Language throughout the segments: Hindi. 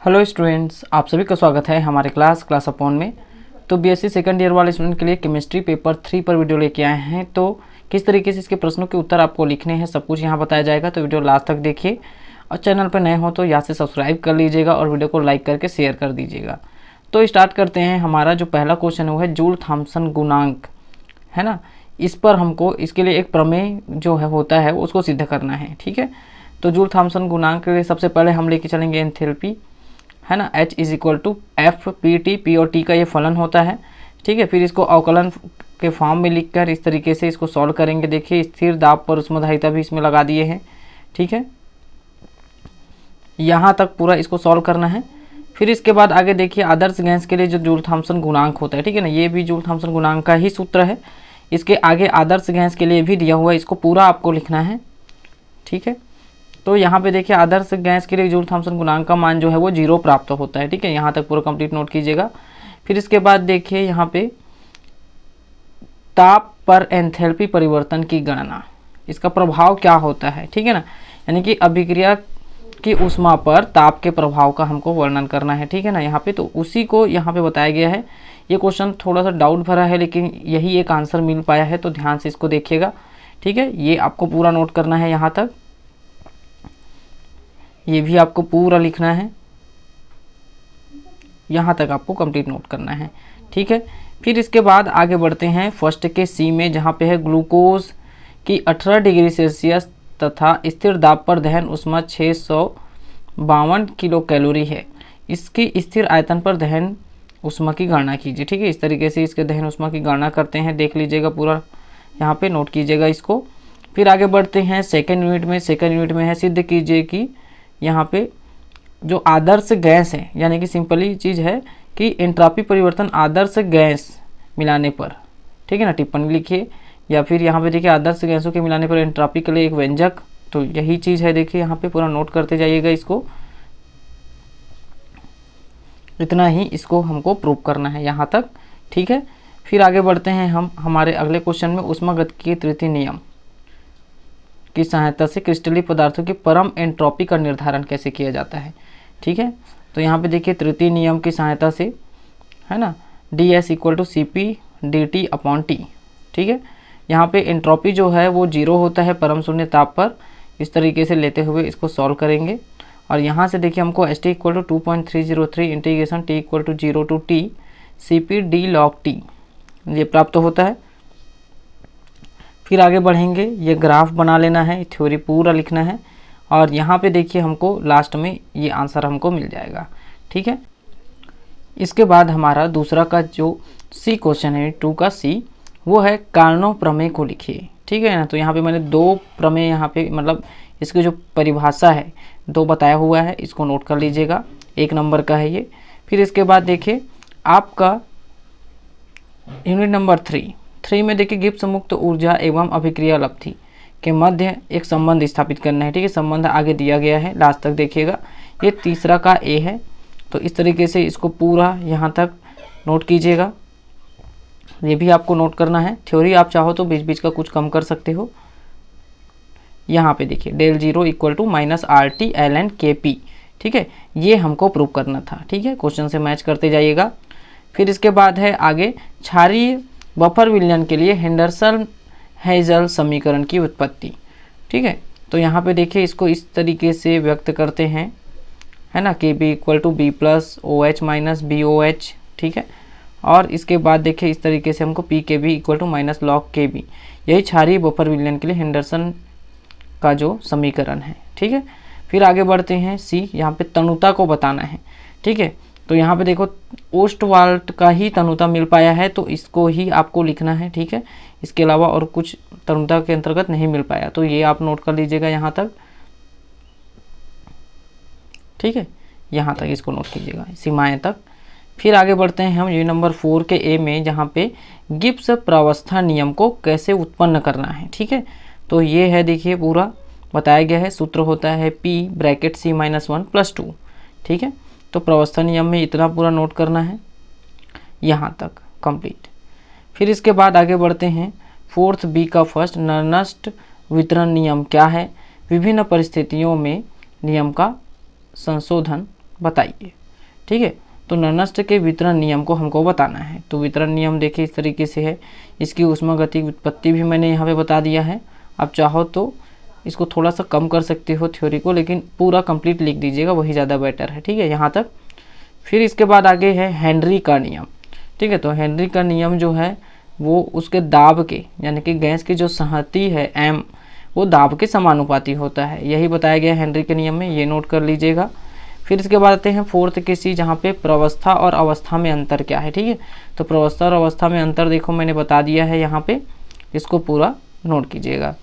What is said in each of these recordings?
हेलो स्टूडेंट्स, आप सभी का स्वागत है हमारे क्लास अपॉन में। तो बीएससी सेकंड ईयर वाले स्टूडेंट के लिए केमिस्ट्री पेपर 3 पर वीडियो लेके आए हैं। तो किस तरीके से इसके प्रश्नों के उत्तर आपको लिखने हैं सब कुछ यहाँ बताया जाएगा। तो वीडियो लास्ट तक देखिए और चैनल पर नए हो तो यहाँ से सब्सक्राइब कर लीजिएगा और वीडियो को लाइक करके शेयर कर दीजिएगा। तो स्टार्ट करते हैं। हमारा जो पहला क्वेश्चन है वो है जूल थॉम्सन गुणांक, है ना। इस पर हमको इसके लिए एक प्रमेय जो है होता है उसको सिद्ध करना है, ठीक है। तो जूल थॉम्सन गुणांक के लिए सबसे पहले हम लेके चलेंगे एंथैल्पी, है ना। H is equal to F P T, P और टी का ये फलन होता है, ठीक है। फिर इसको अवकलन के फॉर्म में लिखकर इस तरीके से इसको सॉल्व करेंगे। देखिए स्थिर दाब पर ऊष्मधारिता भी इसमें लगा दिए हैं, ठीक है। यहाँ तक पूरा इसको सॉल्व करना है। फिर इसके बाद आगे देखिए आदर्श गैस के लिए जो जूल थॉम्सन गुणांक होता है, ठीक है ना। ये भी जूल थॉम्सन गुणांक का ही सूत्र है। इसके आगे आदर्श गैस के लिए भी दिया हुआ है, इसको पूरा आपको लिखना है, ठीक है। तो यहाँ पे देखिए आदर्श गैस के लिए जूल थॉम्सन गुणांक का मान जो है वो 0 प्राप्त होता है, ठीक है। यहाँ तक पूरा कंप्लीट नोट कीजिएगा। फिर इसके बाद देखिए यहाँ पे ताप पर एंथैल्पी परिवर्तन की गणना, इसका प्रभाव क्या होता है, ठीक है ना। यानी कि अभिक्रिया की ऊष्मा पर ताप के प्रभाव का हमको वर्णन करना है, ठीक है ना। यहाँ पे तो उसी को यहाँ पे बताया गया है। ये क्वेश्चन थोड़ा सा डाउट भरा है लेकिन यही एक आंसर मिल पाया है, तो ध्यान से इसको देखिएगा, ठीक है। ये आपको पूरा नोट करना है, यहाँ तक ये भी आपको पूरा लिखना है, यहाँ तक आपको कंप्लीट नोट करना है, ठीक है। फिर इसके बाद आगे बढ़ते हैं फर्स्ट के सी में, जहाँ पे है ग्लूकोज की 18 डिग्री सेल्सियस तथा स्थिर दाब पर दहन ऊष्मा 652 किलो कैलोरी है। इसकी स्थिर आयतन पर दहन ऊष्मा की गणना कीजिए, ठीक है। इस तरीके से इसके दहन ऊष्मा की गणना करते हैं, देख लीजिएगा पूरा, यहाँ पे नोट कीजिएगा इसको। फिर आगे बढ़ते हैं सेकेंड यूनिट में। सेकेंड यूनिट में है सिद्ध कीजिए कि यहाँ पे जो आदर्श गैस है, यानी कि सिंपली चीज़ है कि एंट्रॉपी परिवर्तन आदर्श गैस मिलाने पर, ठीक है ना, टिप्पणी लिखिए। या फिर यहाँ पे देखिए आदर्श गैसों के मिलाने पर एंट्रॉपी के लिए एक व्यंजक, तो यही चीज़ है। देखिए यहाँ पे पूरा नोट करते जाइएगा इसको, इतना ही इसको हमको प्रूव करना है यहाँ तक, ठीक है। फिर आगे बढ़ते हैं हम हमारे अगले क्वेश्चन में। ऊष्मागतिकीय तृतीय नियम की सहायता से क्रिस्टलीय पदार्थों की परम एंट्रोपी का निर्धारण कैसे किया जाता है, ठीक है। तो यहाँ पे देखिए तृतीय नियम की सहायता से, है ना, D S equal to C P D T upon T, ठीक है। यहाँ पे एंट्रोपी जो है वो 0 होता है परम शून्य ताप पर। इस तरीके से लेते हुए इसको सॉल्व करेंगे और यहाँ से देखिए हमको S T equal to 2.303 integration T equal to 0 to T C P D log T ये प्राप्त होता है। फिर आगे बढ़ेंगे, ये ग्राफ बना लेना है, थ्योरी पूरा लिखना है और यहाँ पे देखिए हमको लास्ट में ये आंसर हमको मिल जाएगा, ठीक है। इसके बाद हमारा दूसरा का जो सी क्वेश्चन है 2 का सी, वो है कार्नो प्रमेय को लिखिए, ठीक है ना। तो यहाँ पे मैंने 2 प्रमेय यहाँ पे मतलब इसकी जो परिभाषा है 2 बताया हुआ है, इसको नोट कर लीजिएगा, 1 नंबर का है ये। फिर इसके बाद देखिए आपका यूनिट नंबर 3 में देखिए गिब्स मुक्त ऊर्जा एवं अभिक्रिया लब्धि के मध्य एक संबंध स्थापित करना है, ठीक है। संबंध आगे दिया गया है, लास्ट तक देखिएगा। ये तीसरा का ए है, तो इस तरीके से इसको पूरा यहाँ तक नोट कीजिएगा। ये भी आपको नोट करना है। थ्योरी आप चाहो तो बीच बीच का कुछ कम कर सकते हो। यहाँ पे देखिए del 0 equal to minus R T L N K P, ठीक है। ये हमको प्रूव करना था, ठीक है। क्वेश्चन से मैच करते जाइएगा। फिर इसके बाद है आगे क्षारीय बफर विलयन के लिए हेंडरसन हेजल समीकरण की उत्पत्ति, ठीक है। तो यहाँ पे देखिए इसको इस तरीके से व्यक्त करते हैं, है ना, K B equal to B plus O H minus B O H, ठीक है। और इसके बाद देखिए इस तरीके से हमको P K B equal to minus log K B, यही क्षारीय बफर विलयन के लिए हेंडरसन का जो समीकरण है, ठीक है। फिर आगे बढ़ते हैं सी, यहाँ पे तनुता को बताना है, ठीक है। तो यहाँ पे देखो ओस्टवाल्ट का ही तनुता मिल पाया है, तो इसको ही आपको लिखना है, ठीक है। इसके अलावा और कुछ तनुता के अंतर्गत नहीं मिल पाया, तो ये आप नोट कर लीजिएगा यहाँ तक, ठीक है। यहाँ तक इसको नोट कीजिएगा, सीमाएं तक। फिर आगे बढ़ते हैं हम यूनिट नंबर 4 के ए में, जहाँ पे गिब्स प्रावस्था नियम को कैसे उत्पन्न करना है, ठीक है। तो ये है देखिए पूरा बताया गया है। सूत्र होता है P bracket C minus 1 plus 2, ठीक है। तो प्रावस्था नियम में इतना पूरा नोट करना है, यहाँ तक कंप्लीट। फिर इसके बाद आगे बढ़ते हैं 4th बी का फर्स्ट, नर्नस्ट वितरण नियम क्या है, विभिन्न परिस्थितियों में नियम का संशोधन बताइए। ठीक है, तो ननस्ट के वितरण नियम को हमको बताना है। तो वितरण नियम देखिए इस तरीके से है। इसकी ऊष्मागतिकी व्युत्पत्ति भी मैंने यहाँ पे बता दिया है। आप चाहो तो इसको थोड़ा सा कम कर सकते हो थ्योरी को, लेकिन पूरा कंप्लीट लिख दीजिएगा, वही ज़्यादा बेटर है। ठीक है, यहाँ तक। फिर इसके बाद आगे है हेनरी का नियम। ठीक है, तो हेनरी का नियम जो है वो उसके दाब के, यानी कि गैस की जो संहति है m, वो दाब के समानुपाती होता है। यही बताया गया हेनरी के नियम में, ये नोट कर लीजिएगा। फिर इसके बाद आते हैं फोर्थ के सी, जहाँ पे प्रवस्था और अवस्था में अंतर क्या है। ठीक है, तो प्रवस्था और अवस्था में अंतर देखो मैंने बता दिया है यहाँ पे, इसको पूरा नोट कीजिएगा।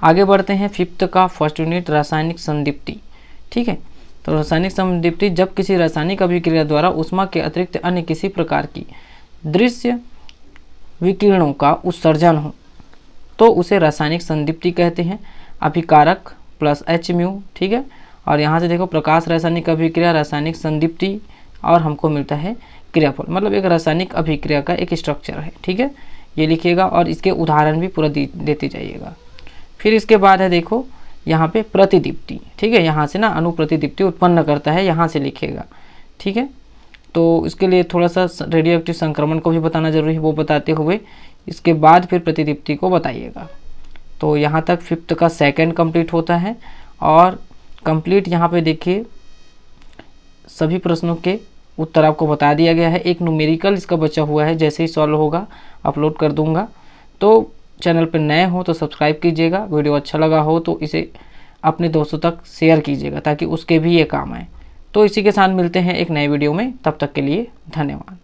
आगे बढ़ते हैं फिफ्थ का फर्स्ट यूनिट, रासायनिक संदीप्ति। ठीक है, तो रासायनिक संदीप्ति जब किसी रासायनिक अभिक्रिया द्वारा ऊष्मा के अतिरिक्त अन्य किसी प्रकार की दृश्य विकिरणों का उत्सर्जन हो तो उसे रासायनिक संदीप्ति कहते हैं। अभिकारक प्लस h म्यू। ठीक है, और यहाँ से देखो प्रकाश रासायनिक अभिक्रिया, रासायनिक संदीप्ति, और हमको मिलता है क्रियाफल, मतलब एक रासायनिक अभिक्रिया का एक स्ट्रक्चर है। ठीक है, ये लिखिएगा और इसके उदाहरण भी पूरा देते जाइएगा। फिर इसके बाद है देखो यहाँ पे प्रतिदीप्ति। ठीक है, यहाँ से ना अनुप्रतिदीप्ति उत्पन्न करता है, यहाँ से लिखिएगा। ठीक है, तो इसके लिए थोड़ा सा रेडियो एक्टिव संक्रमण को भी बताना जरूरी है, वो बताते हुए इसके बाद फिर प्रतिदीप्ति को बताइएगा। तो यहाँ तक फिफ्थ का सेकंड कंप्लीट होता है। और कंप्लीट यहाँ पे देखिए सभी प्रश्नों के उत्तर आपको बता दिया गया है। एक न्यूमेरिकल इसका बचा हुआ है, जैसे ही सॉल्व होगा अपलोड कर दूंगा। तो चैनल पर नए हो तो सब्सक्राइब कीजिएगा, वीडियो अच्छा लगा हो तो इसे अपने दोस्तों तक शेयर कीजिएगा ताकि उसके भी ये काम आए। तो इसी के साथ मिलते हैं एक नए वीडियो में, तब तक के लिए धन्यवाद।